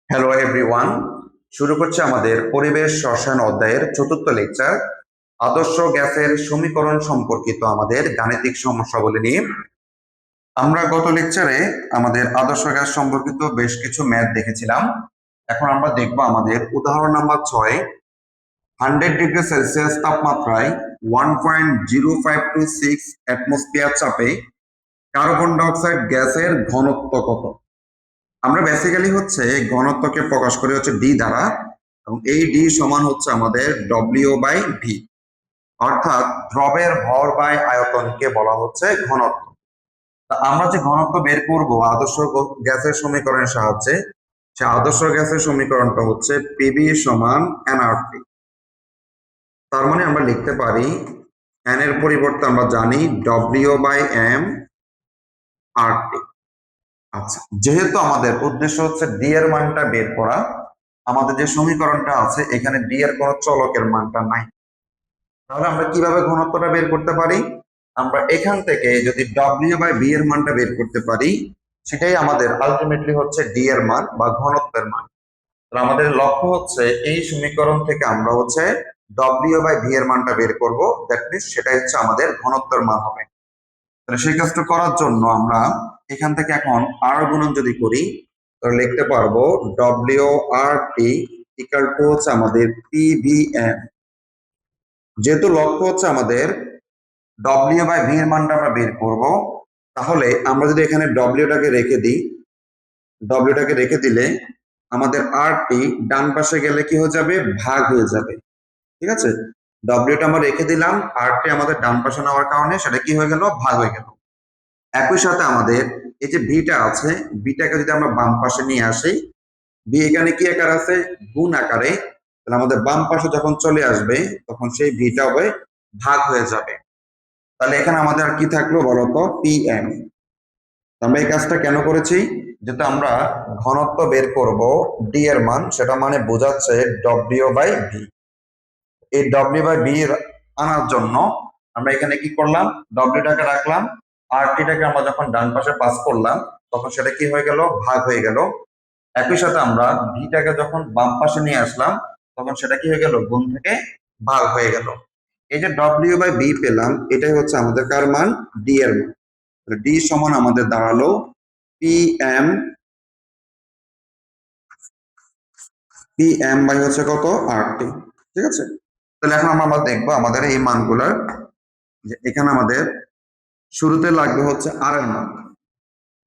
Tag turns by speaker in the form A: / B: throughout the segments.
A: Hello everyone, শুরু করছে আমাদের পরিবেশ রসায়ন অধ্যায়ের চতুর্থ লেকচার আদর্শ গ্যাসের সমীকরণ সম্পর্কিত আমাদের গাণিতিক সমস্যাগুলি নিয়ে। আমরা গত লেকচারে আমাদের আদর্শ গ্যাস সম্পর্কিত বেশ কিছু ম্যাথ দেখেছিলাম। এখন আমরা দেখব আমাদের উদাহরণ নাম্বার 6। 100 ডিগ্রি সেলসিয়াস তাপমাত্রায় 1.0526 অ্যাটমসফিয়ার চাপে কার্বন ডাইঅক্সাইড গ্যাসের ঘনত্ব কত? আমরা বেসিক্যালি হচ্ছে ঘনত্বকে প্রকাশ করি হচ্ছে ডি দ্বারা, এবং এই ডি সমান হচ্ছে আমাদের ডব্লিউ বাই ভি, অর্থাৎ দ্রবের ভর বাই আয়তনকে বলা হচ্ছে ঘনত্ব। তা আমরা যে ঘনত্ব বের করব আদর্শ গ্যাসের সমীকরণের সাহায্যে, সে আদর্শ গ্যাসের সমীকরণটা হচ্ছে পিবি সমান এনআরটি। তার মানে আমরা লিখতে পারি এন এর পরিবর্তে আমরা জানি ডব্লিউ বাই এম আরটি। আচ্ছা, যেহেতু আমাদের উদ্দেশ্য হচ্ছে ডি এর মানটা বের করা, আমাদের যে সমীকরণটা আছে এখানে ডি এর কোনো চলকের মানটা নাই, তাহলে আমরা কিভাবে ঘনত্বটা বের করতে পারি? আমরা এখান থেকে যদি ডব্লিউ বাই বি এর মানটা বের করতে পারি, সেটাই আমাদের আলটিমেটলি হচ্ছে ডি এর মান বা ঘনত্বের মান। তাহলে আমাদের লক্ষ্য হচ্ছে এই সমীকরণ থেকে আমরা হচ্ছে ডব্লিউ বাই ভি এর মানটা বের করব, দ্যাট মিনস সেটাই হচ্ছে আমাদের ঘনত্বের মান হবে। তাহলে সেই কাজটা করার জন্য আমরা এখান থেকে এখন আর গুণন যদি করি, তাহলে লিখতে পারবো W R T equal to হচ্ছে আমাদের পিভিএম। যেহেতু লক্ষ্য হচ্ছে আমাদের ডব্লিউ বাই ভি এর মানটা আমরা বের করব, তাহলে আমরা যদি এখানে ডব্লিউটাকে রেখে দিই, ডব্লিউটাকে রেখে দিলে আমাদের আর টি ডান পাশে গেলে কি হয়ে যাবে? ভাগ হয়ে যাবে। ঠিক আছে, ডব্লিউটা আমরা রেখে দিলাম, আর টি আমাদের ডান পাশে নেওয়ার কারণে সেটা কি হয়ে গেল? ভাগ হয়ে গেল। একই সাথে আমাদের এই যে ভিটা আছে, ভিটাকে যদি আমরা বাম পাশে নিয়ে আসি, ভি এখানে কি আকার আছে? গুণ আকারে। তাহলে আমাদের বাম পাশে যখন চলে আসবে তখন সেই ভিটা হবে ভাগ হয়ে যাবে। তাহলে এখানে আমাদের আর কি থাকলো বলতো? পিএম। আমরা এই কাজটা কেন করেছি? যেটা আমরা ঘনত্ব বের করব ডি এর মান, সেটা মানে বোঝাচ্ছে ডব্লিউ বাই ভি। এই ডব্লিউ বাই ভি আনার জন্য আমরা এখানে কি করলাম? ডব্লিউটাকে রাখলাম, আর টিটাকে আমরা যখন ডান পাশে পাস করলাম তখন সেটা কি হয়ে গেল? ভাগ হয়ে গেল। একই সাথে আমরা ভিটাকে যখন বাম পাশে নিয়ে আসলাম তখন সেটা কি হয়ে গেল? গুণ থেকে ভাগ হয়ে গেল। এই যে ডব্লিউ বাই বি পেলাম, এটাই হচ্ছে আমাদের কার মান? ডি এর মান। ডি সমান আমাদের দাঁড়ালো পিএম, পিএম বাই হচ্ছে কত? আরটি। ঠিক আছে, তাহলে এখন আমরা দেখবো আমাদের এই মানগুলার, যে এখানে আমাদের শুরুতে লাগবে হচ্ছে আর এর মান।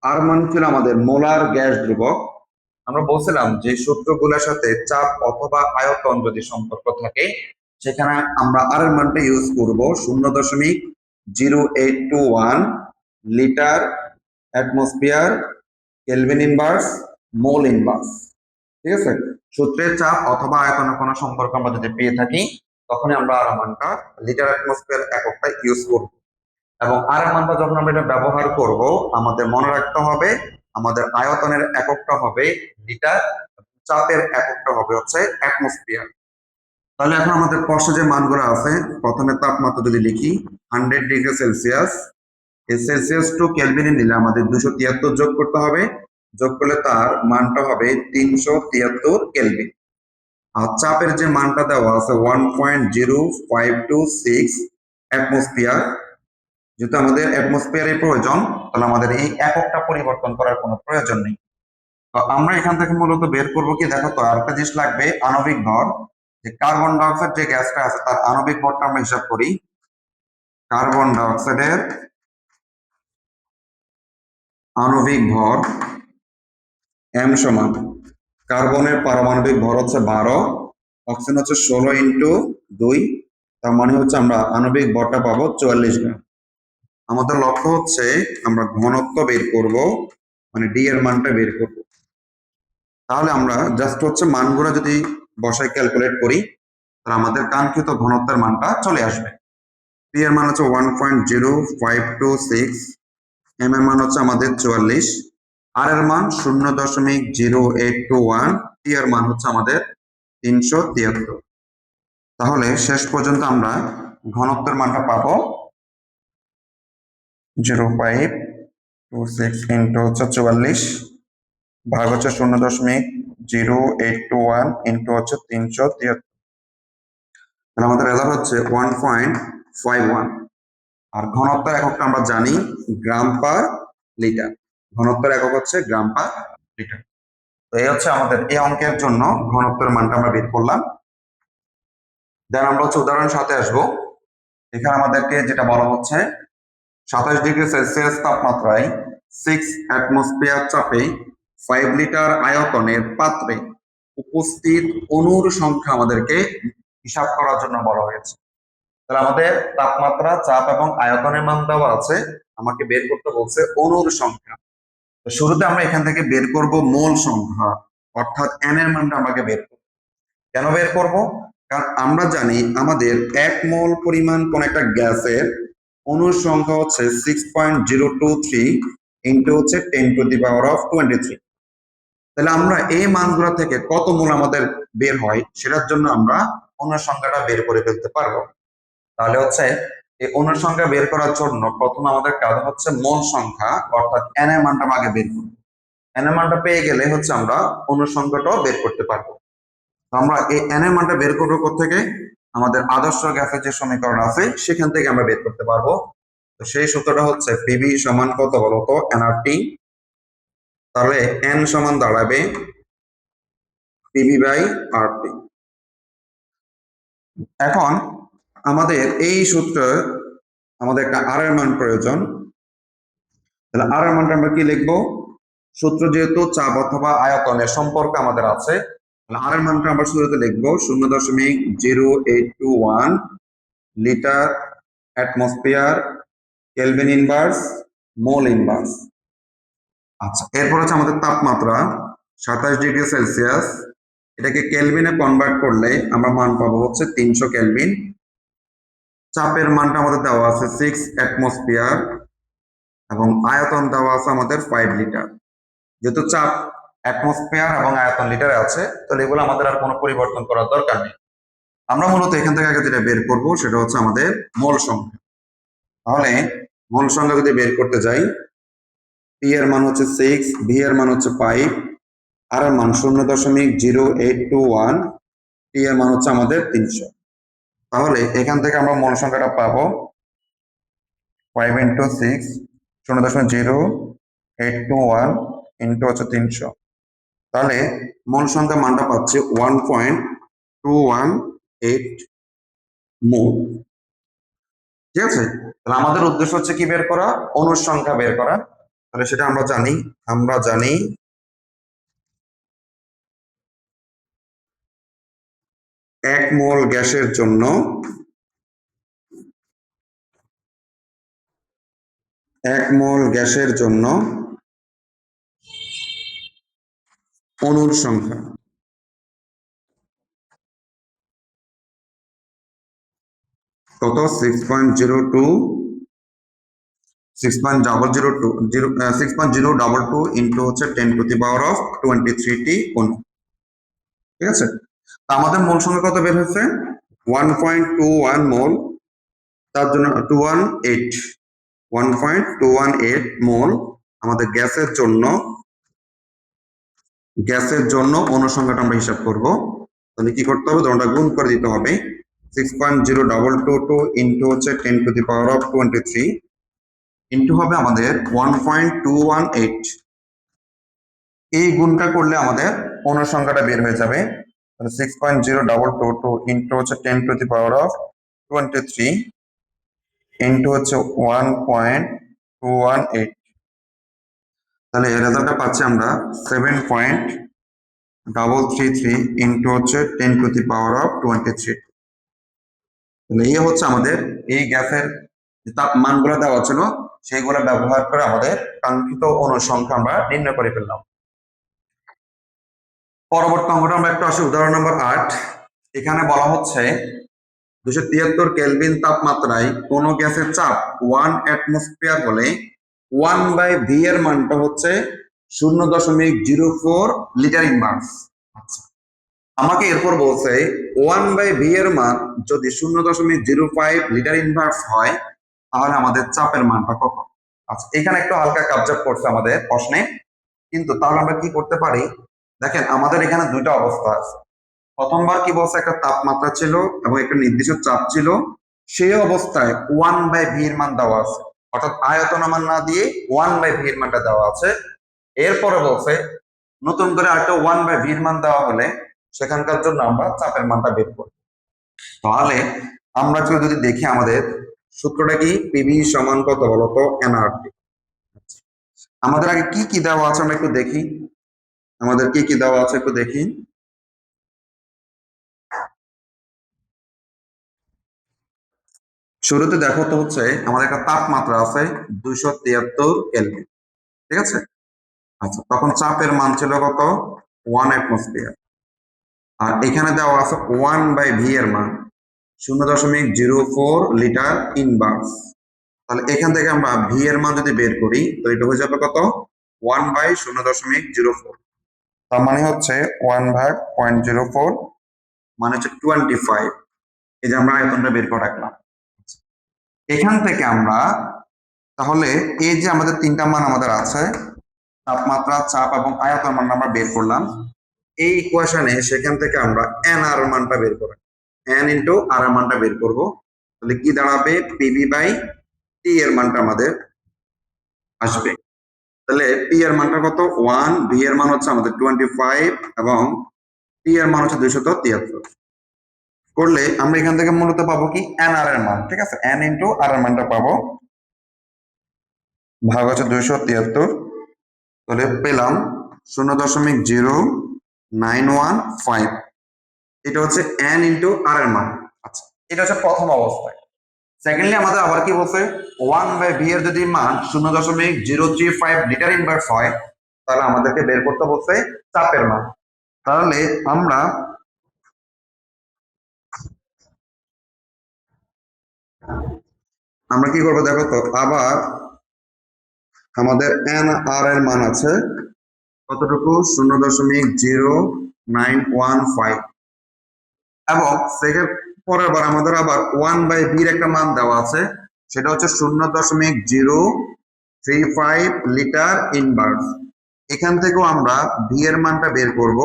A: আর মান ছিল আমাদের মোলার গ্যাস ধ্রুবক। আমরা বলছিলাম যে সূত্রগুলোর সাথে চাপ অথবা আয়তন যদি সম্পর্ক থাকে, সেখানে আমরা আর এর মানটা ইউজ করব 0.0821 litre atmosphere kelvin inverse mole inverse. ঠিক আছে, সূত্রের চাপ অথবা আয়তনের কোনো সম্পর্ক আমরা যদি পেয়ে থাকি, তখনই আমরা আর মানটা লিটার অ্যাটমসফিয়ার এককটা ইউজ করব। এবং আর মানটা যখন আমরা এটা ব্যবহার করব, আমাদের মনে রাখতে হবে আমাদের আয়তনের এককটা হবে লিটার, চাপের এককটা হবে হচ্ছে অ্যাটমসফিয়ার। তাহলে এখন আমাদের কষ্ট যে মানগুলো আছে, প্রথমে তাপমাত্রা যদি লিখি 100 ডিগ্রি সেলসিয়াস, এই সেলসিয়াস টু কেলভিনে নিলে আমাদের 273 যোগ করতে হবে। যোগ করলে তার মানটা হবে 373 কেলভিন। আর চাপের যে মানটা দেওয়া আছে 1.0526 অ্যাটমসফিয়ার, যেহেতু আমাদের অ্যাটমসফিয়ারের প্রয়োজন, তাহলে আমাদের এই এককটা পরিবর্তন করার কোনো প্রয়োজন নেই। তো আমরা এখান থেকে মূলত বের করবো কি, দেখো তো আরেকটা জিনিস লাগবে, আণবিক ভর। যে কার্বন ডাইঅক্সাইড যে গ্যাসটা আছে তার আণবিক ভরটা আমরা হিসাব করি। কার্বন ডাইঅক্সাইডের আণবিক ভর এম সমান, কার্বনের পারমাণবিক ভর হচ্ছে 12, অক্সিজেন হচ্ছে 16 × 2, তার মানে হচ্ছে আমরা আণবিক ভরটা পাবো 44 গ্রাম। আমাদের লক্ষ্য হচ্ছে আমরা ঘনত্ব বের করব, মানে ডি এর মানটা বের করব। তাহলে আমরা জাস্ট হচ্ছে মানগুলো যদি বসায় ক্যালকুলেট করি, তাহলে আমাদের কাঙ্ক্ষিত ঘনত্বের মানটা চলে আসবে। পি এর মান হচ্ছে 1.0526, এম এর মান হচ্ছে আমাদের 44, আর এর মান 0.0821, টি এর মান হচ্ছে আমাদের 373। তাহলে শেষ পর্যন্ত আমরা ঘনত্বের মানটা পাবো 0.526 ইন্টু হচ্ছে 44 ভাগ হচ্ছে 0.0821 ইন্টু হচ্ছে 373, তাহলে আমাদের রেজাল্ট হচ্ছে 1.51। আর ঘনত্ব এককটা আমরা জানি গ্রাম পার লিটার, ঘনত্বের একক হচ্ছে গ্রাম পার লিটার। তো এই হচ্ছে আমাদের এই অঙ্কের জন্য ঘনত্বের মানটা আমরা বের করলাম। দেন আমরা হচ্ছে উদাহরণ সাথে আসবো। এখানে আমাদেরকে যেটা বলা হচ্ছে 27°C তাপমাত্রায় 6 অ্যাটমসফিয়ার চাপে 5 লিটার আয়তনের পাত্রে উপস্থিত অণুর সংখ্যা আমাদেরকে হিসাব করার জন্য বলা হয়েছে। তাহলে আমাদের তাপমাত্রা, চাপ এবং আয়তনের মান দেওয়া আছে, আমাকে বের করতে বলছে অণুর সংখ্যা। তো শুরুতে আমরা এখান থেকে বের করব মোল সংখ্যা, অর্থাৎ n এর মানটা আমাকে বের করব। কেন বের করব? কারণ আমরা জানি আমাদের 1 মোল পরিমাণ কোন একটা গ্যাসের অণুর সংখ্যা হচ্ছে 6.023 ইন্টু হচ্ছে 10⁻23। তাহলে আমরা এই মানগুলো থেকে কত মোল আমাদের বের হয় সেটার জন্য আমরা অণুর সংখ্যাটা বের করে ফেলতে পারবো। তাহলে হচ্ছে এই অণুর সংখ্যা বের করার জন্য প্রথমে আমাদের কাজ হচ্ছে মোল সংখ্যা, অর্থাৎ n এর মানটা আগে বের করব। n এর মানটা পেয়ে গেলে হচ্ছে আমরা অণুর সংখ্যাটাও বের করতে পারবো। তো আমরা এই n এর মানটা বের করবো কোত্থেকে? আমাদের আদর্শ গ্যাসের যে সমীকরণ আছে সেখান থেকে আমরা বের করতে পারবো। তো সেই সূত্রটা হচ্ছে PV সমান কত বলতো? nRT। তাহলে n সমান দাঁড়াবে PV/RT। এখন আমাদের এই সূত্র আমাদের একটা r এর মান প্রয়োজন। তাহলে r এর মানটা আমরা কি লিখবো? সূত্র যেহেতু চাপ অথবা আয়তনের সম্পর্ক আমাদের আছে, তাহলে r এর মানটা আমরা শুরুতে লিখবো 0.0821 litre atmosphere kelvin inverse mole inverse. আচ্ছা, এরপর হচ্ছে আমাদের তাপমাত্রা 27°C, এটাকে কেলভিনে কনভার্ট করলে আমরা মান পাবো হচ্ছে 300 কেলভিন। চাপের মানটা আমাদের দেওয়া আছে 6 অ্যাটমসফিয়ার এবং আয়তন দেওয়া আছে আমাদের 5 লিটার। যেহেতু চাপ অ্যাটমসফিয়ার এবং আয়তন লিটারে আছে, তাহলে এগুলো আমাদের আর কোনো পরিবর্তন করার দরকার নেই। আমরা মূলত এখান থেকে আগে যেটা বের করব সেটা হচ্ছে আমাদের মোল সংখ্যা। তাহলে মোল সংখ্যা যদি বের করতে যাই, P এর মান হচ্ছে 6, V এর মান হচ্ছে 5, আর এর মান 0.0821, T এর মান হচ্ছে আমাদের 300। তাহলে এখান থেকে আমরা মোল সংখ্যাটা পাবো 5 ইন্টু 6 0.0821 ইন্টু হচ্ছে 300। তাহলে মোল সংখ্যা মানটা পাচ্ছি 1.218 মোল। ঠিক আছে, তাহলে আমাদের উদ্দেশ্য হচ্ছে কি বের করা? অণুর সংখ্যা বের করা। তাহলে সেটা আমরা জানি 1 মোল গ্যাসের জন্য 1 মোল গ্যাসের জন্য অণুর সংখ্যা কত? 6.022 ইন্টু হচ্ছে 10⁻23 অণু। ঠিক আছে, আমাদের মোল সংখ্যা কত বের হয়েছে? 1.21 মোল। তার জন্য 1.218 মোল আমাদের গ্যাসের জন্য অণু সংখ্যাটা আমরা হিসাব করব। তাহলে কি করতে হবে? দণ্ডটা গুণ করে দিতে হবে। 6.0222 ইন্টু হচ্ছে 10⁻23 ইন্টু হবে আমাদের 1.218। এই গুণটা করলে আমাদের অণু সংখ্যাটা বের হয়ে যাবে। তাহলে 6.0222 ইন্টু হচ্ছে 10⁻23 ইন্টু হচ্ছে 1.218। তাহলে এর রেজাল্টটা পাচ্ছি আমরা 7.333 ইন্টু হচ্ছে 10⁻23। তাহলে এই হচ্ছে আমাদের এই গ্যাসের তাপ মানগুলো দেওয়া ছিল, সেইগুলো ব্যবহার করে আমাদের কাঙ্ক্ষিত অণু সংখ্যা আমরা নির্ণয় করে ফেললাম। পরবর্তী অঙ্কটা আমরা একটু আসি, উদাহরণ নম্বর 8। এখানে বলা হচ্ছে 273 কেলভিন তাপমাত্রায় কোন গ্যাসের চাপ 1 অ্যাটমসফিয়ার হলে 1/v এর মানটা হচ্ছে 0.04 লিটার ইনভার্স। আচ্ছা, আমাকে এরপর বলছে 1/v এর মান যদি 0.05 লিটার ইনভার্স হয় তাহলে আমাদের চাপের মানটা কত? আচ্ছা, এখানে একটু হালকা কাবজাব করছে আমাদের প্রশ্নে, কিন্তু তাহলে আমরা কি করতে পারি? দেখেন আমাদের এখানে দুইটা অবস্থা আছে। প্রথমবার কি বলছে, একটা তাপমাত্রা ছিল এবং একটা নির্দিষ্ট চাপ ছিল, সেই অবস্থায় 1/v এর মান দেওয়া আছে, অর্থাৎ আয়তন মান না দিয়ে 1/v এর মানটা দেওয়া আছে। এরপরে বলছে নতুন করে আরেকটা 1/v এর মান দেওয়া হলে সেখানকার জন্য আমরা চাপের মানটা বের করব। তাহলে আমরা যদি দেখি আমাদের সূত্রটা কি, পিভি সমান কত বলতো, এনআরটি। আমাদের আগে কি কি দেওয়া আছে আমরা একটু দেখি, আমাদের কি কি দেওয়া আছে একটু দেখি। শুরুতে দেখো তো হচ্ছে আমাদের একটা তাপমাত্রা আছে 273 কেলভিন, ঠিক আছে। আচ্ছা, তখন চাপের মান ছিল কত, 1 অ্যাটমসফিয়ার। আর এখানে দেওয়া আছে 1/v এর মান 0.04 লিটার ইনভার্স। তাহলে এখান থেকে আমরা ভি এর মান যদি বের করি তো এটা হয়ে যাবে কত, 1/0.04। তার মানে হচ্ছে 1/0.04 মানে হচ্ছে 25। এই যে আমরা আয়তনটা বের করে রাখলাম। এখান থেকে আমরা তাহলে এই যে আমাদের তিনটা মান আমাদের আছে, তাপমাত্রা, চাপ এবং আয়তন মান আমরা বের করলাম। এই ইকুয়েশনে সেখান থেকে আমরা এন আর মানটা বের করব, এন ইন্টু আর এর মানটা বের করব। তাহলে কি দাঁড়াবে, পিভি বাই টি এর মানটা আমাদের আসবে। তাহলে পি এর মানটা কত, 1, ভি এর মান হচ্ছে আমাদের 25 এবং টি এর মান হচ্ছে 273। করলে আমরা এখান থেকে মূলত পাবো কি, এন আর এর মান, ঠিক আছে, এন ইন্টু আর এর মানটা পাবো, ভাগ হচ্ছে 273। তাহলে পেলাম 0.0915। এটা হচ্ছে এন ইন্টু আর এর মান। আচ্ছা, এটা হচ্ছে প্রথম অবস্থায়। সেকেন্ডলি আমাদের আবার কি বলছে, 1/v এর যদি মান 0.035 লিটার ইনভার্স হয় তাহলে আমাদেরকে বের করতে বলছে চাপের মান। তাহলে আমরা কি করবো দেখো তো, আবার আমাদের এন আর এর মান আছে কতটুকু, 0.0915। এবং সেকেন্ড পরের বার আমাদের আবার 1/v এর একটা মান দেওয়া আছে, সেটা হচ্ছে 0.035 লিটার ইনভার্স। এখান থেকেও আমরা ভি এর মানটা বের করব।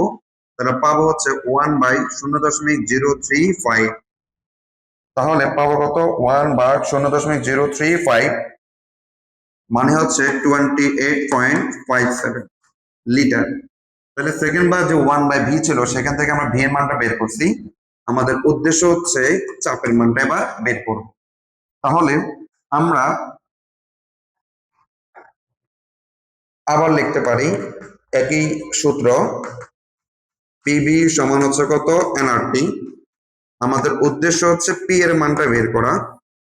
A: তাহলে পাবো হচ্ছে 1/0.035। তাহলে পাবো কত, 1/0.035 মানে হচ্ছে 28.57 লিটার। তাহলে সেকেন্ড বার যে 1/v ছিল সেখান থেকে আমরা ভি এর মানটা বের করছি। আমাদের উদ্দেশ্য হচ্ছে চাপের মানটা এবার বের করব। তাহলে আমরা আবার লিখতে পারি একই সূত্র, পিভি সমান হচ্ছে কত, এনআরটি। আমাদের উদ্দেশ্য হচ্ছে পি এর মানটা বের করা।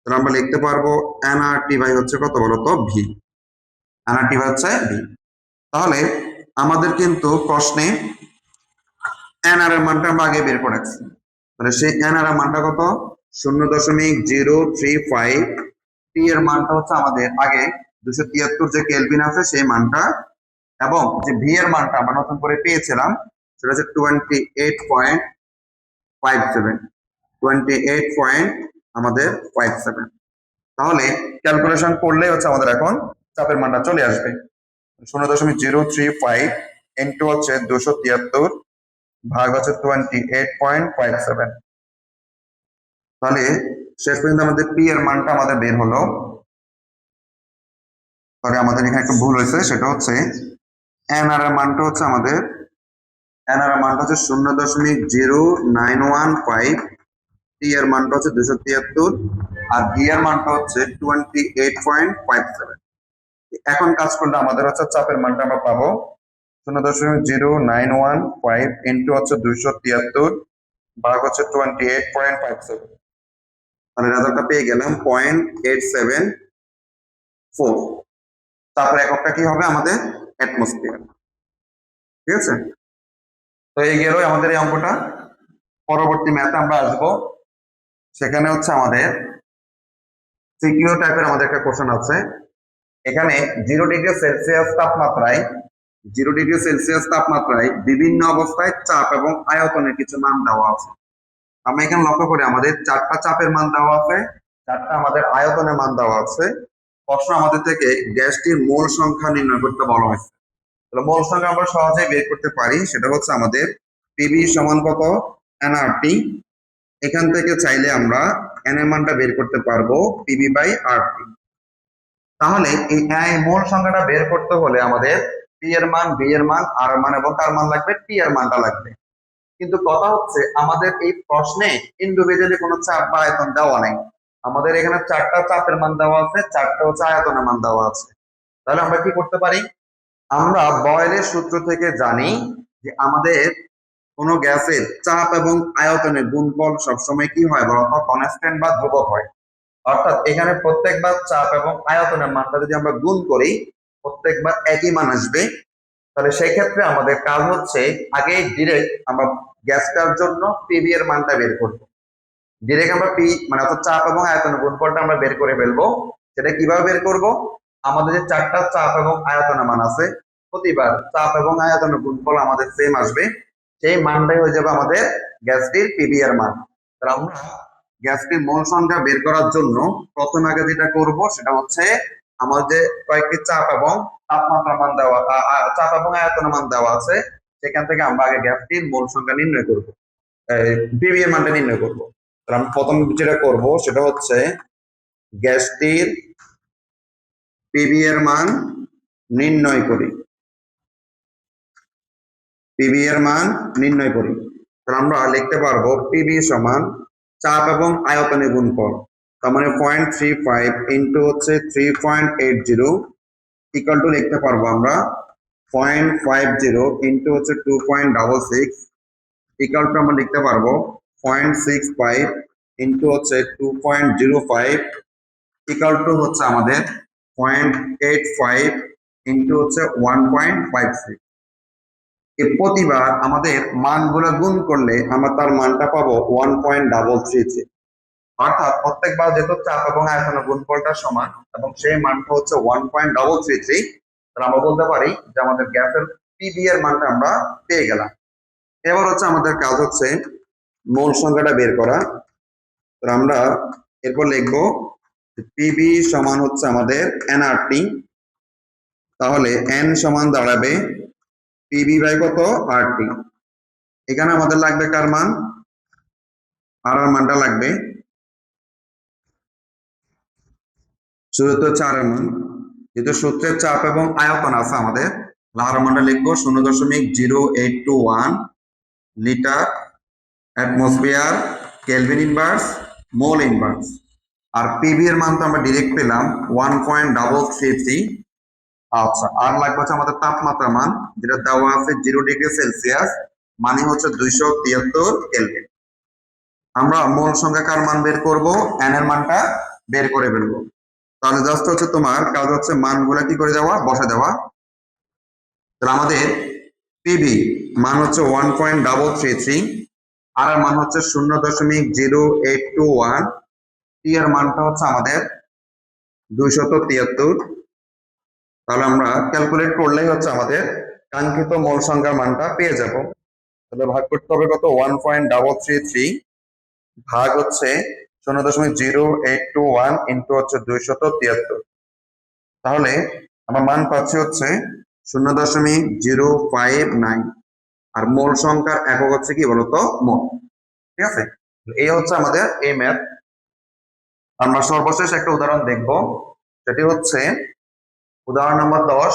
A: তাহলে আমরা লিখতে পারবো এনআরটি বাই হচ্ছে কত বলতো, ভি। এনআরটি বাই হচ্ছে ভি। তাহলে আমাদের কিন্তু প্রশ্নে এনআর এর মানটা আমরা আগে বের করে রাখছি। তাহলে সেই এনআর এর মানটা কত, 0.035। টি এর মানটা হচ্ছে আমাদের আগে 273 যে কেলভিন আছে সেই মানটা, এবং যে ভি এর মানটা আমরা নতুন করে পেয়েছিলাম সেটা হচ্ছে 28.57। 28 আমাদের 57। তাহলে ক্যালকুলেশন করলে হচ্ছে আমাদের এখন চাপের মানটা চলে আসবে, 0.035 ইন্টু হচ্ছে 273 ভাগ হচ্ছে 28.57। তাহলে শেষ পর্যন্ত আমাদের পি এর মানটা আমাদের বের হলো। তবে আমাদের এখানে একটা ভুল হয়েছে, সেটা হচ্ছে এন আর এর মানটা হচ্ছে আমাদের, এন আর এর মানটা হচ্ছে 0.0915, টি এর মানটা হচ্ছে 273 আর ভি এর মানটা হচ্ছে 28.57। এখন কাজ করলে আমাদের হচ্ছে চাপের মানটা আমরা পাবো 0.0915 ইন্টু হচ্ছে 273 ভাগ হচ্ছে 28.57। তাহলে রেজাল্টটা পেয়ে গেলাম 0.874। তারপরে এককটা কি হবে আমাদের, অ্যাটমসফিয়ার, ঠিক আছে। তো এই গেল আমাদের এই অঙ্কটা। পরবর্তী ম্যাথে আমরা আসবো, সেখানে হচ্ছে আমাদের সিকিউ টাইপের আমাদের একটা কোশ্চেন আছে। এখানে 0°C তাপমাত্রায়, 0°C তাপমাত্রায় বিভিন্ন অবস্থায় চাপ এবং আয়তনের কিছু মান দেওয়া আছে। আমরা এখানে লক্ষ্য করি আমাদের 4টা চাপের মান দেওয়া আছে, 4টা আমাদের আয়তনের মান দেওয়া আছে। প্রশ্ন আমাদের থেকে গ্যাসটির মোল সংখ্যা নির্ণয় করতে বলা হয়েছে। তাহলে মোল সংখ্যা আমরা সহজেই বের করতে পারি, সেটা হচ্ছে আমাদের পিবি সমান কত, এনআরটি। এখান থেকে চাইলে আমরা এন এর মানটা বের করতে পারবো পিবি বাই আরটি। তাহলে এই মোল সংখ্যাটা বের করতে হলে আমাদের পি এর মান, বি এর মান, আর এর মান এবং কার মান লাগবে, টি এর মানটা লাগবে। কিন্তু কথা হচ্ছে আমাদের এই প্রশ্নে ইন্ডিভিজুয়ালি কোনো চাপ বা আয়তন দেওয়া নেই। আমাদের এখানে চারটা চাপের মান দেওয়া আছে, চারটা হচ্ছে আয়তনের মান দেওয়া আছে। তাহলে আমরা কি করতে পারি, আমরা বয়েলের সূত্র থেকে জানি যে আমাদের কোন গ্যাসের চাপ এবং আয়তনের গুণফল সবসময় কি হয় বলতো, কনস্ট্যান্ট বা ধ্রুবক হয়। অর্থাৎ এখানে প্রত্যেকবার চাপ এবং আয়তনের মানটা যদি আমরা গুণ করি প্রত্যেকবার একই মান আসবে। তাহলে সেই ক্ষেত্রে আমাদের কাজ হচ্ছে আগে ডিরেক্ট আমরা গ্যাসটার জন্য পিবি এর মানটা বের করব। ডিরেক্ট আমরা পি মানে অর্থাৎ চাপ এবং আয়তনের গুণফলটা আমরা বের করে ফেলবো। সেটা কিভাবে বের করব, আমাদের যে চারটা চাপ এবং আয়তনের মান আছে, প্রতিবার চাপ এবং আয়তনের গুণফল আমাদের সেম আসবে, সেই মানটাই হয়ে যাবে আমাদের গ্যাসটির পিবি এর মান। তাহলে আমরা গ্যাসটির মোল সংখ্যা বের করার জন্য প্রথম আগে যেটা করব সেটা হচ্ছে আমাদের যে কয়েকটি চাপ এবং তাপমাত্রা মান দেওয়া, চাপ এবং আয়তনের মান দেওয়া আছে, সেখান থেকে আমরা আগে গ্যাসটির মোল সংখ্যা নির্ণয় করব, পিবি এর মানটা নির্ণয় করব। তাহলে আমি প্রথম যেটা করব সেটা হচ্ছে গ্যাসটির পিবি এর মান নির্ণয় করি, পিবি এর মান নির্ণয় করি। তাহলে আমরা লিখতে পারবো পিবি সমান চাপ এবং আয়তনের গুণফল, তার মানে 0.35 ইন্টু হচ্ছে 3.80 ইকুয়াল টু লিখতে পারবো আমরা 0.50 ইন্টু হচ্ছে 2.66 ইকুয়াল টু আমরা লিখতে পারবো 0.65 ইন্টু হচ্ছে 2.05 ইকুয়াল টু হচ্ছে আমাদের 0.85 ইন্টু হচ্ছে 1.56। প্রতিবার আমাদের মানগুলো গুণ করলে আমরা তার মানটা পাবো 1.33। অর্থাৎ প্রত্যেকবার যেহেতু চাপ এবং আয়তনের গুণফলটা সমান এবং সেই মানটা হচ্ছে 1.33, তাহলে আমরা বলতে পারি যে আমাদের গ্যাসের পিবি এর মানটা আমরা পেয়ে গেলাম। এবার হচ্ছে আমাদের কাজ হচ্ছে মোল সংখ্যাটা বের করা। তো আমরা এরপর লিখবো পিবি সমান হচ্ছে আমাদের এনআরটি। তাহলে এন সমান দাঁড়াবে পিবি বাই কত, আরটি। এখানে আমাদের লাগবে কার মান, আর এর মানটা লাগবে, শুরুতে হচ্ছে আর এর মান। যেহেতু সূত্রের চাপ এবং আয়তন আছে আমাদের, আর এর মানটা লিখবো 0.0821 litre atmosphere kelvin inverse mole inverse. আর পিবি এর মান তো আমরা ডিরেক্ট পেলাম 1.33। আচ্ছা, আর লাগবে হচ্ছে আমাদের তাপমাত্রা মান, যেটা দেওয়া আছে 0°C, মানে হচ্ছে 273 কেলভিন। আমরা মোল সংখ্যা কার মান বের করব, এন এর মানটা বের করে ফেলবো। তাহলে জাস্ট হচ্ছে তোমার কাজ হচ্ছে মানগুলা কি করে দেওয়া, বসে দেওয়া। তাহলে আমাদের পিবি মান হচ্ছে 1.33, আর এর মান হচ্ছে 0.0821, টি এর মানটা হচ্ছে আমাদের 273। তাহলে আমরা ক্যালকুলেট করলেই হচ্ছে আমাদের কাঙ্ক্ষিত মোল সংখ্যার মানটা পেয়ে যাব। তাহলে ভাগ করতে হবে কত, 1.33 ভাগ হচ্ছে 0.0821 ইন্টু হচ্ছে 273। তাহলে আমার মান পাচ্ছি হচ্ছে 0.059। আর মোল সংখ্যার একক হচ্ছে কি বলতো, মোল। ঠিক আছে, এই হচ্ছে আমাদের এই ম্যাথ। আমরা সর্বশেষ একটা উদাহরণ দেখব, সেটি হচ্ছে উদাহরণ নম্বর 10।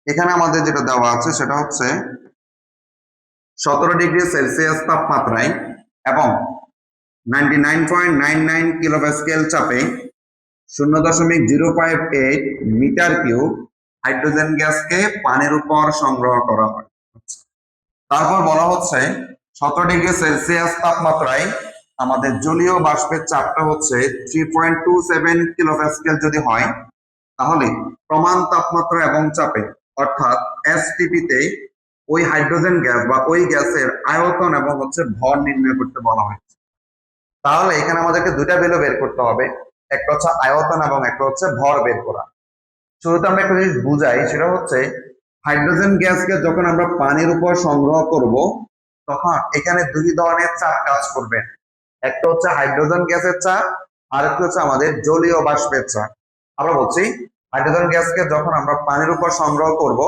A: এখানে আমাদের যেটা দেওয়া আছে সেটা হচ্ছে 17°C তাপমাত্রায় এবং 99.99 কিলোপ্যাসকেল চাপে 0.058 মিটার কিউব হাইড্রোজেন গ্যাসকে পানির উপর সংগ্রহ করা হয়। তারপর বলা হচ্ছে 17°C তাপমাত্রায় আমাদের জলীয় বাষ্পের চাপটা হচ্ছে 3.27 কিলোপ্যাসকেল যদি হয়, তাহলে প্রমাণ তাপমাত্রা এবং চাপে অর্থাৎ এসটিপি তে ওই হাইড্রোজেন গ্যাস বা ওই গ্যাসের আয়তন এবং হচ্ছে ভর নির্ণয় করতে বলা হয়েছে। তাহলে এখানে আমাদেরকে দুইটা ভ্যালু বের করতে হবে, একটা হচ্ছে আয়তন এবং একটা হচ্ছে ভর বের করা। শুরুতে আমরা একটা জিনিস বুঝাই, সেটা হচ্ছে হাইড্রোজেন গ্যাসকে যখন আমরা পানির উপর সংগ্রহ করব তখন এখানে দুই ধরনের চাপ কাজ করবে। একটা হচ্ছে হাইড্রোজেন গ্যাসের চাপ, আর একটা হচ্ছে আমাদের জলীয় বাষ্পের চাপ। আমরা বলছি হাইড্রোজেন গ্যাসকে যখন আমরা পানির উপর সংগ্রহ করব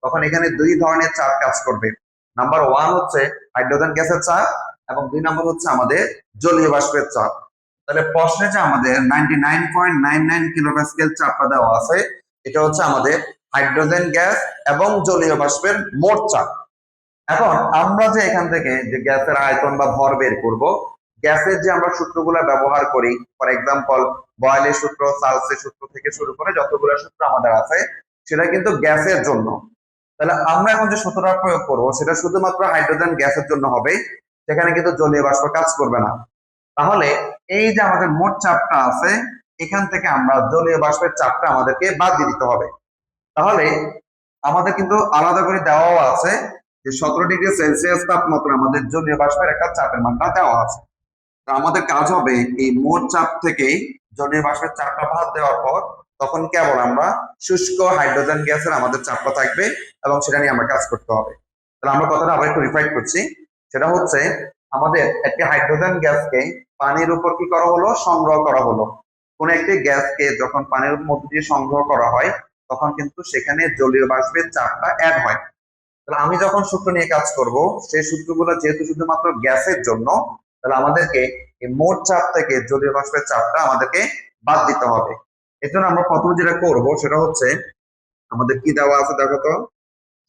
A: তখন এখানে দুই ধরনের চাপ কাজ করবে। নাম্বার ওয়ান হচ্ছে হাইড্রোজেন গ্যাসের চাপ, এবং দুই নম্বর হচ্ছে আমাদের জলীয় বাষ্পের চাপ। তাহলে প্রশ্নে যে আমাদের 99.99 কিলোপ্যাসকেল চাপটা দেওয়া আছে, এটা হচ্ছে আমাদের হাইড্রোজেন গ্যাস এবং জলীয় বাষ্পের মোট চাপ। এখন আমরা যে এখান থেকে যে গ্যাসের আয়তন বা ভর বের করব, গ্যাসের যে আমরা সূত্রগুলো ব্যবহার করি, ফর এক্সাম্পল বয়েলের সূত্র, সালসের সূত্র থেকে শুরু করে যতগুলো সূত্র আমাদের আছে, সেটা কিন্তু গ্যাসের জন্য। তাহলে আমরা এখন যে সূত্রটা প্রয়োগ করব সেটা শুধুমাত্র হাইড্রোজেন গ্যাসের জন্য হবে, সেখানে কিন্তু জলীয় বাষ্প কাজ করবে না। তাহলে এই যে আমাদের মোট চাপটা আছে, এখান থেকে আমরা জলীয় বাষ্পের চাপটা আমাদেরকে বাদ দিয়ে দিতে হবে। তাহলে আমাদের কিন্তু আলাদা করে দেওয়াও আছে যে 17°C তাপমাত্রা আমাদের জলীয় বাষ্পের একটা চাপের মানটা দেওয়া আছে। তো আমাদের কাজ হবে এই মোট চাপ থেকে জলীয় বাষ্পের চাপটা বাদ দেওয়ার পর তখন কেবল আমরা শুষ্ক হাইড্রোজেন গ্যাসের আমাদের চাপটা থাকবে, এবং সেটা নিয়ে আমরা কাজ করতে হবে। তাহলে আমরা কথাটা আবার একটু রিফাইন করছি। সেটা হচ্ছে আমাদের একটি হাইড্রোজেন গ্যাসকে পানির উপর কি করা হলো, সংগ্রহ করা হলো। কোন একটি গ্যাসকে যখন পানির মধ্যে দিয়ে সংগ্রহ করা হয়, তখন কিন্তু সেখানে জলীয় বাষ্পের চাপটা অ্যাড হয়। তাহলে আমি যখন সূত্র নিয়ে কাজ করব, সেই সূত্রগুলো যেহেতু শুধুমাত্র গ্যাসের জন্য, তাহলে আমাদেরকে এই মোট চাপ থেকে জলীয় বাষ্পের চাপটা আমাদেরকে বাদ দিতে হবে। এর জন্য আমরা প্রথমে যেটা করব সেটা হচ্ছে আমাদের কি দেওয়া আছে দেখো তো,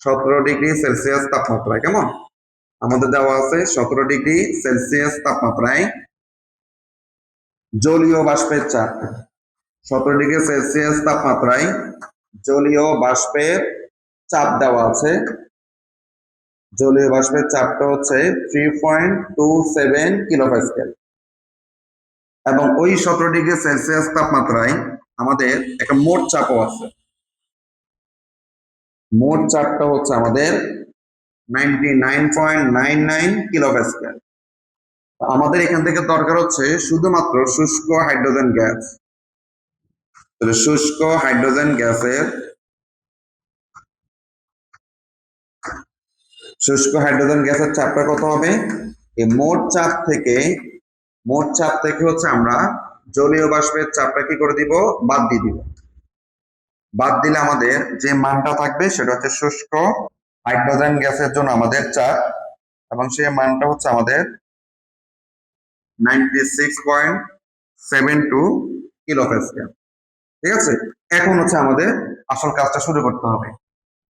A: 17°C তাপমাত্রায়, কেমন আমাদের দেওয়া আছে 17°C তাপমাত্রায় জলীয় বাষ্পের চাপ। 17°C তাপমাত্রায় জলীয় বাষ্পের চাপ দেওয়া আছে। জলীয় বাষ্পের চাপটা হচ্ছে 3.27 কিলোপ্যাসকেল, এবং ওই 17°C তাপমাত্রায় আমাদের একটা মোট চাপও আছে। মোট চাপটা হচ্ছে আমাদের 99.99 কিলোপ্যাসকেল। আমাদের এখান থেকে দরকার হচ্ছে শুধুমাত্র শুষ্ক হাইড্রোজেন গ্যাস। তাহলে শুষ্ক হাইড্রোজেন গ্যাসের চাপটা কত হবে? এই মোট চাপ থেকে হচ্ছে আমরা জলীয় বাষ্পের চাপটা কি করে দিব, বাদ দিয়ে দিব। বাদ দিলে আমাদের যে মানটা থাকবে সেটা হচ্ছে শুষ্ক হাইড্রোজেন গ্যাসের জন্য আমাদের চাপ, এবং সেই মানটা হচ্ছে আমাদের 96.72 কিলোপ্যাসকেল। ঠিক আছে, এখন হচ্ছে আমাদের আসল কাজটা শুরু করতে হবে।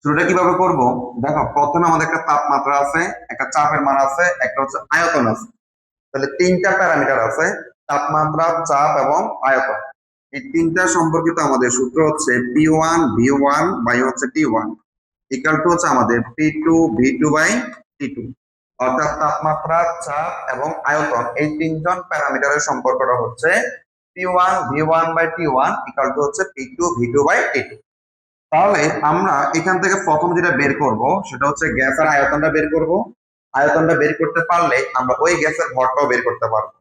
A: শুরুটা কিভাবে করব দেখো, প্রথমে আমাদের একটা তাপমাত্রা আছে, একটা চাপের মান আছে, একটা হচ্ছে আয়তন আছে। তাহলে তিনটা প্যারামিটার আছে, তাপমাত্রা, চাপ এবং আয়তন। এই তিনটা সম্পর্কিত আমাদের সূত্র হচ্ছে P1 V1 বাই হচ্ছে T1 ইকুয়াল টু হচ্ছে আমাদের P2 V2 বাই T2। অর্থাৎ তাপমাত্রা, চাপ এবং আয়তন এই তিনজন প্যারামিটারের সম্পর্কটা হচ্ছে P1 V1 by T1 equal to হচ্ছে P2 V2 বাই T2। তাহলে আমরা এখান থেকে প্রথম যেটা বের করব সেটা হচ্ছে গ্যাসের আয়তনটা বের করব। আয়তনটা বের করতে পারলে আমরা ওই গ্যাসের ভরটাও বের করতে পারবো।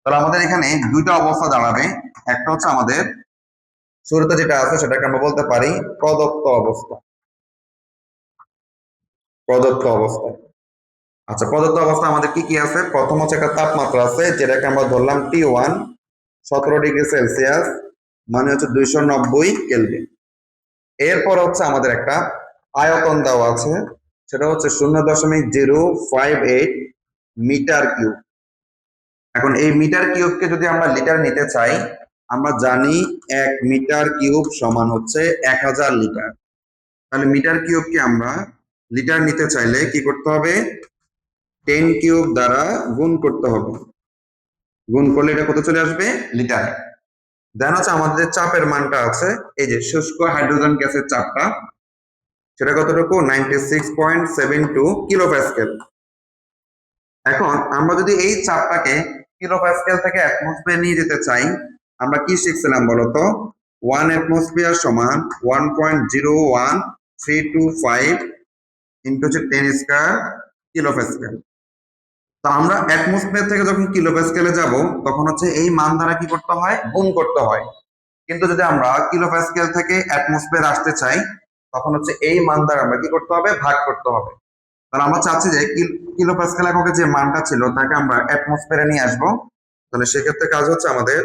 A: তাহলে আমাদের এখানে দুইটা অবস্থা দাঁড়াবে। একটা হচ্ছে আমাদের শুরুতে যেটা আছে সেটাকে আমরা বলতে পারি প্রদত্ত অবস্থা। আচ্ছা, প্রদত্ত অবস্থা আমাদের কি কি আছে? প্রথম হচ্ছে একটা তাপমাত্রা আছে যেটাকে আমরা ধরলাম T1, 17°C, মানে হচ্ছে 290 কেলভিন। এরপর হচ্ছে আমাদের একটা আয়তন দেওয়া আছে, সেটা হচ্ছে 0.058 মিটার কিউব। এখন এই মিটার কিউবকে যদি আমরা লিটার নিতে চাই, আমরা জানি 1 মিটার কিউব সমান হচ্ছে 1000 লিটার। তাহলে মিটার কিউবকে আমরা লিটার নিতে চাইলে কি করতে হবে? 10 কিউব দ্বারা গুণ করতে হবে। গুণ করলে এটা কত চলে আসবে? লিটারে। দেন হচ্ছে আমাদের চাপের মানটা আছে, এই যে শুষ্ক হাইড্রোজেন গ্যাসের চাপটা, সেটা কতটুকু? 96.72 কিলোপ্যাসকেল। এখন আমরা যদি এই চাপটাকে কিলোপ্যাসকেল থেকে অ্যাটমসফিয়ার নিয়ে যেতে চাই, আমরা কি শিখছিলাম বলতো? 1 অ্যাটমসফিয়ার সমান 1.01325 ইন্টু 10 স্কয়ার কিলোপ্যাসকেল। তো আমরা অ্যাটমসফিয়ার থেকে যখন কিলোপ্যাসকেলে যাব, তখন হচ্ছে এই মান দ্বারা কি করতে হয়? গুণ করতে হয়। কিন্তু যদি আমরা কিলোপ্যাসকেল থেকে অ্যাটমসফিয়ার আসতে চাই, তখন হচ্ছে এই মান দ্বারা আমরা কি করতে হবে? ভাগ করতে হবে। তাহলে আমরা চাচ্ছি যে কিলোপ্যাসকেল এককে যে মানটা ছিল তাকে আমরা অ্যাটমসফিয়ারে নিয়ে আসবো। তাহলে সেক্ষেত্রে কাজ হচ্ছে আমাদের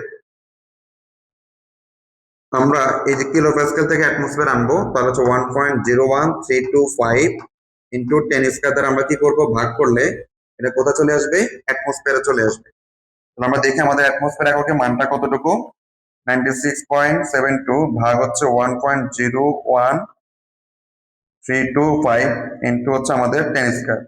A: আমরা এই যে কিলো প্যাসকেল থেকে অ্যাটমসফিয়ার আনবো, তাহলে হচ্ছে 1.01325 ইন্টু 10 স্কয়ার দ্বারা আমরা কি করবো, ভাগ করলে এটা কোথায় চলে আসবে, অ্যাটমসফিয়ারে চলে আসবে। তাহলে আমরা দেখি আমাদের অ্যাটমসফিয়ার এককে মানটা কতটুকু, 96.72 ভাগ হচ্ছে 1.01325 ইন্টু হচ্ছে আমাদের 10 স্কয়ার,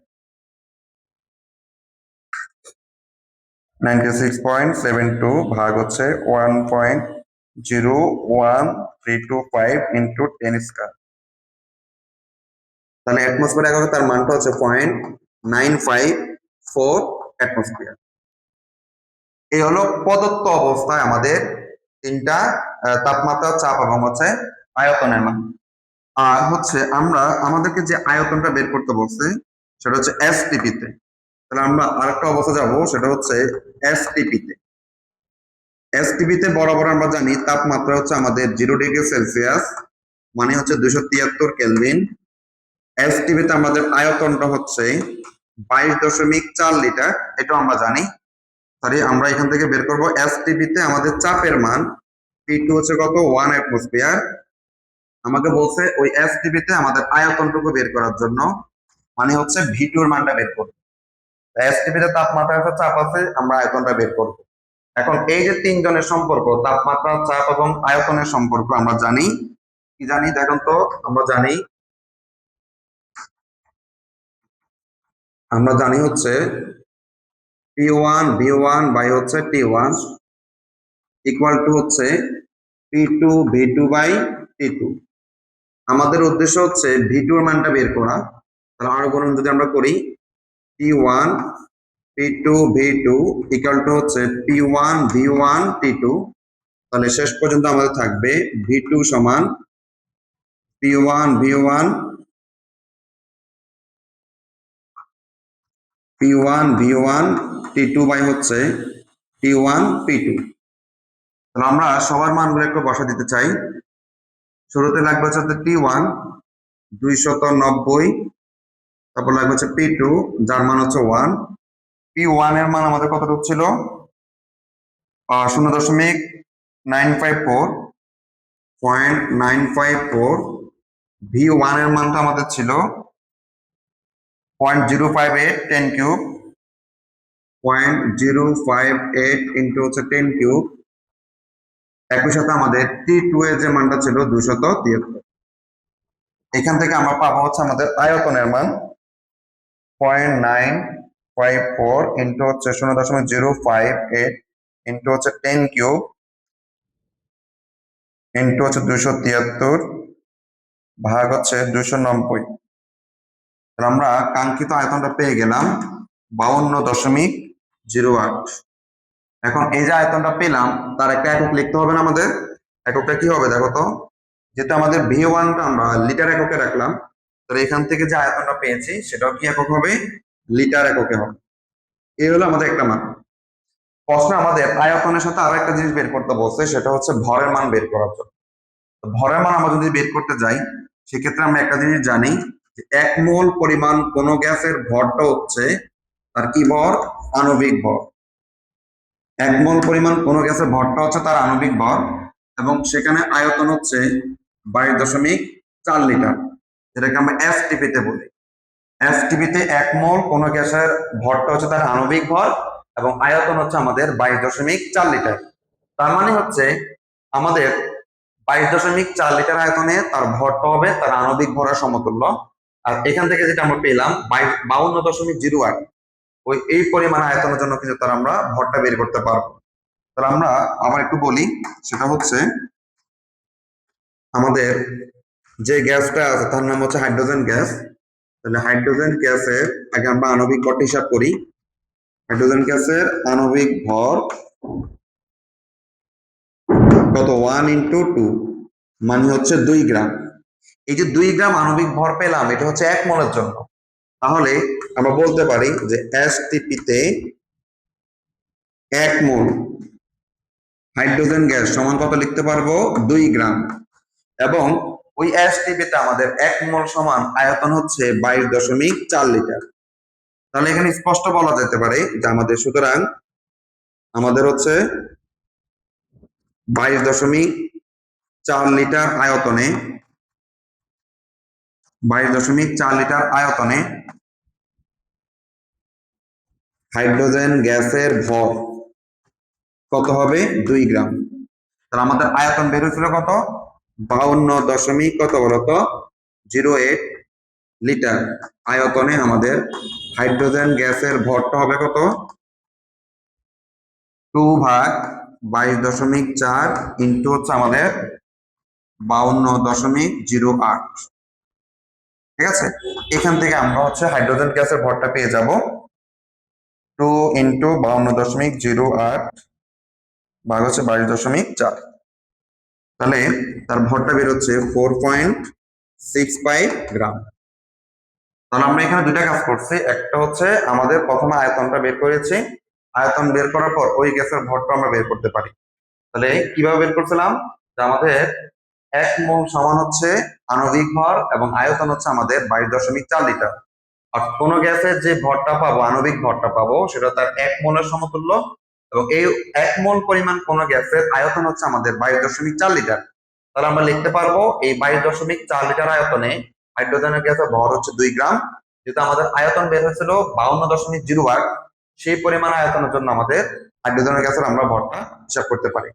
A: 96.72 ভাগ হচ্ছে 1.01325 ইন্টু 10 স্কয়ার। তাহলে অ্যাটমসফিয়ার এককে তার মানটা হচ্ছে 0.954 অ্যাটমসফিয়ার। এই হলো প্রদত্ত অবস্থায় আমাদের তিনটা তাপমাত্রা, চাপ এবং হচ্ছে আয়তনের মান। আর হচ্ছে আমরা আমাদেরকে যে আয়তনটা বের করতে বলছে সেটা হচ্ছে এসটিপি তে। তাহলে আমরা আরেকটা অবস্থা যাব, সেটা হচ্ছে এসটিপি তে। এসটিপি তে বরাবর আমরা জানি তাপমাত্রা হচ্ছে আমাদের 0°C, মানে হচ্ছে 273 কেলভিন। এসটিপি তে আমাদের আয়তনটা হচ্ছে 22.4 লিটার, এটা আমরা জানি। সরি, আমরা এখান থেকে বের করব এসটিপি তে আমাদের চাপের মান, P2 হচ্ছে কত, 1 অ্যাটমসফিয়ার। আমাকে বলছে ওই এসটিপি তে আমাদের আয়তনটুকু বের করার জন্য, মানে হচ্ছে V2 এর মানটা বের করব। এসটিপি তে তাপমাত্রা আছে, চাপ আছে, আমরা আয়তনটা বের করব। এখন এই যে তিনজনের সম্পর্ক, তাপমাত্রা, চাপ এবং আয়তনের সম্পর্ক আমরা জানি। কি জানি দেখুন তো, আমরা জানি হচ্ছে P1 V1 বাই হচ্ছে T1 ইকুয়াল টু হচ্ছে P2 V2 বাই T2। আমাদের উদ্দেশ্য হচ্ছে V2 এর মানটা বের করা। তাহলে আরো গুণন যদি আমরা করি, P1 P2 V2 equal to হচ্ছে P1 V1 T2। তাহলে শেষ পর্যন্ত আমাদের থাকবে V2 সমান P1 V1 T2 বাই হচ্ছে T1 P2। তাহলে আমরা সবার মানগুলো একটু বসা দিতে চাই। শুরুতে লাগবে হচ্ছে T1 290, তারপর লাগবে হচ্ছে P2 যার মান হচ্ছে 1। P1 এর মান আমাদের কতটুকু ছিল, 0.954। V1 এর মানটা আমাদের ছিল 0.058 10 কিউব, 0.058 ইন্টু হচ্ছে 10 কিউব। একই সাথে আমাদের T2 এর যে মানটা ছিল 273। এখান থেকে আমরা পাবো হচ্ছে আমাদের আয়তনের মান 0.954 ইন্টু হচ্ছে 0.058 ইন্টু হচ্ছে 10 কিউব ইন্টু হচ্ছে 273 ভাগ হচ্ছে 290। আমরা কাঙ্ক্ষিত আয়তনটা পেয়ে গেলাম 52.08। এখন এই যে আয়তনটা পেলাম, তার একটা একক লিখতে হবে না আমাদের? এককটা কি হবে দেখো তো, যেটা আমাদের V1টা আমরা লিটার এককে রাখলাম, তো এখান থেকে যে আয়তনটা পেয়েছি সেটাও কি একক হবে, লিটার এককে হবে। এই হলো আমাদের একটা মান। প্রশ্নে আমাদের আয়তনের সাথে আরো একটা জিনিস বের করতে বলছে, সেটা হচ্ছে ভরের মান বের করার জন্য। ভরের মান আমরা যদি বের করতে যাই, সেক্ষেত্রে আমরা একটা জিনিস জানি যে 1 মোল পরিমাণ কোন গ্যাসের ভরটা হচ্ছে তার কি ভর, আণবিক ভর। 1 মোল পরিমাণ কোন গ্যাসের ভরটা হচ্ছে তার আণবিক ভর, এবং সেখানে আয়তন হচ্ছে 22.4 লিটার, যেটাকে আমরা এসটিপি তে বলি। এসটিপি তে 1 মোল কোন গ্যাসের ভরটা হচ্ছে তার আণবিক ভর, এবং আয়তন হচ্ছে আমাদের 22.4 লিটার। তার মানে হচ্ছে আমাদের 22.4 লিটার আয়তনে তার ভরটা হবে তার আণবিক ভরের সমতুল্য। আর এখান থেকে যেটা আমরা পেলাম 52.08, ওই এই পরিমাণ আয়তনের জন্য কিন্তু তার আমরা ভরটা বের করতে পারবো। তাহলে আমরা আবার একটু বলি, সেটা হচ্ছে আমাদের যে গ্যাসটা আছে তার নাম হচ্ছে হাইড্রোজেন গ্যাস। তাহলে হাইড্রোজেন গ্যাসের আগে আমরা আণবিক ভরটা হিসাব করি। হাইড্রোজেন গ্যাসের আণবিক ভর কত, 1 ইন্টু 2 মানে হচ্ছে 2 গ্রাম। এই যে 2 গ্রাম আণবিক ভর পেলাম, এটা হচ্ছে 1 মোলের জন্য। তাহলে আমরা বলতে পারি যে এসটিপি তে 1 মোল হাইড্রোজেন গ্যাস সমান কত লিখতে পারবো, 2 গ্রাম। এবং ওই এসটিপি তে আমাদের 1 মোল সমান আয়তন হচ্ছে 22.4 লিটার। তাহলে এখানে স্পষ্ট বলা যেতে পারে যে আমাদের, সুতরাং আমাদের হচ্ছে 22.4 লিটার আয়তনে 22.4 লিটার আয়তনে হাইড্রোজেন গ্যাসের ভর কত হবে 2 গ্রাম। তাহলে আমাদের আয়তন বের হয়েছিল কত 52 কত বলতো 08 লিটার আয়তনে আমাদের হাইড্রোজেন গ্যাসের ভরটা হবে কত 2/22.4 ইন্টু হচ্ছে আমাদের 52.08। ঠিক আছে, এখান থেকে আমরা হচ্ছে হাইড্রোজেন গ্যাসের ভরটা পেয়ে যাব 2 ইন্টু 52.08 ভাগ হচ্ছে 22.4। তাহলে তার ভরটা বের হচ্ছে 4.65 গ্রাম। তাহলে আমরা এখানে দুইটা কাজ করছি, একটা হচ্ছে আমাদের প্রথমে আয়তনটা বের করেছি, আয়তন বের করার পর ওই গ্যাসের ভরটা আমরা বের করতে পারি। তাহলে কিভাবে বের করছিলাম যে আমাদের 1 মোল সমান হচ্ছে আণবিক ভর এবং আয়তন হচ্ছে আমাদের 22.4 লিটার। আর কোন গ্যাসের যে ভরটা পাবো আণবিক ভরটা পাবো সেটা তার 1 মোলের সমতুল্য এবং এই 1 মোল পরিমাণ কোন গ্যাসের আয়তন হচ্ছে আমাদের 22.4 লিটার। তাহলে আমরা লিখতে পারবো এই 22.4 লিটার আয়তনে হাইড্রোজেনের গ্যাসের ভর হচ্ছে 2 গ্রাম। যেহেতু আমাদের আয়তন বের হয়েছিল 52.08, সেই পরিমাণ আয়তনের জন্য আমাদের হাইড্রোজেনের গ্যাসের আমরা ভরটা হিসাব করতে পারি।